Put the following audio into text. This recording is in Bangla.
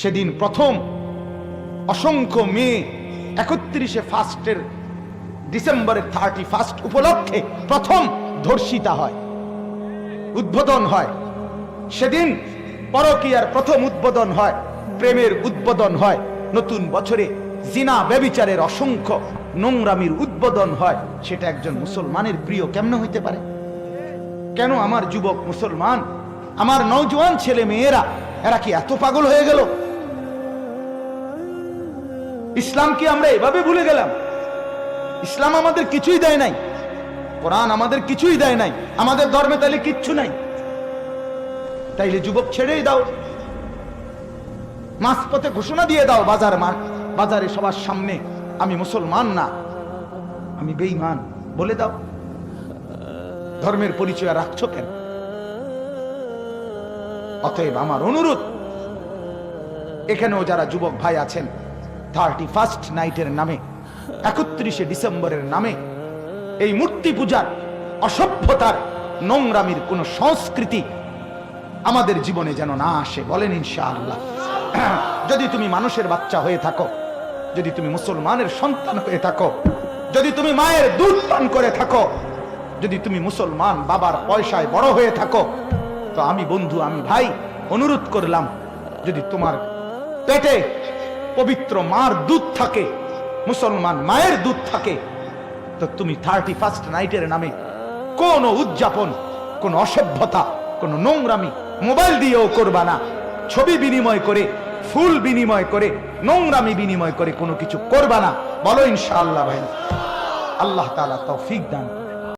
সেদিন প্রথম অসংখ্য মেয়ে 31 ডিসেম্বরের 31 উপলক্ষে প্রথম ধর্ষিতা হয়, উদ্বোধন হয়। সেদিন পরকীয়ার প্রথম উদ্বোধন হয়, প্রেমের উদ্বোধন হয়। নতুন বছরে জিনা ব্যভিচারের অসংখ্য নোংরামির উদ্বোধন হয়। সেটা একজন মুসলমানের প্রিয় কেমনে হইতে পারে? কেন আমার যুবক মুসলমান, আমার নওজোয়ান ছেলে মেয়েরা এরা কি এত পাগল হয়ে গেল? ইসলাম কি আমরা এভাবে ভুলে গেলাম? ইসলাম আমাদের কিছুই দেয় নাই, কোরআন আমাদের কিছুই দেয় নাই, আমাদের ধর্মে তাইলে কিচ্ছু নাই। তাইলে যুবক ছেড়েই দাও, মাঝপথে ঘোষণা দিয়ে দাও বাজারে সবার সামনে, আমি মুসলমান না, আমি বেঈমান বলে দাও। ধর্মের পরিচয় রাখছো কেন? অতএব আমার অনুরোধ, এখানেও যারা যুবক ভাই আছেন, 31 নাইটের নামে, 31 ডিসেম্বরের নামে এই মূর্তি পূজার অসভ্যতার নোংরামির কোন সংস্কৃতি আমাদের জীবনে যেন না আসে। বলেন ইনশাআল্লাহ। যদি তুমি মানুষের বাচ্চা হয়ে থাকো, যদি তুমি মুসলমানের সন্তান হয়ে থাকো, যদি তুমি মায়ের দুধ পান করে থাকো, যদি তুমি মুসলমান বাবার পয়সায় বড় হয়ে থাকো, তো আমি বন্ধু, আমি ভাই অনুরোধ করলাম, যদি তোমার পেটে পবিত্র মার দুধ থাকে, মুসলমান মায়ের দুধ থাকে, তো তুমি 31 নাইটের নামে কোন উদযাপন, কোন অসভ্যতা, কোন নোংরামি মোবাইল দিয়েও করবা না। ছবি বিনিময় করে, ফুল বিনিময় করে, নোংরামি বিনিময় করে কোনো কিছু করবা না। বলো ইনশাআল্লাহ ভাই। আল্লাহ তাআলা তৌফিক দান।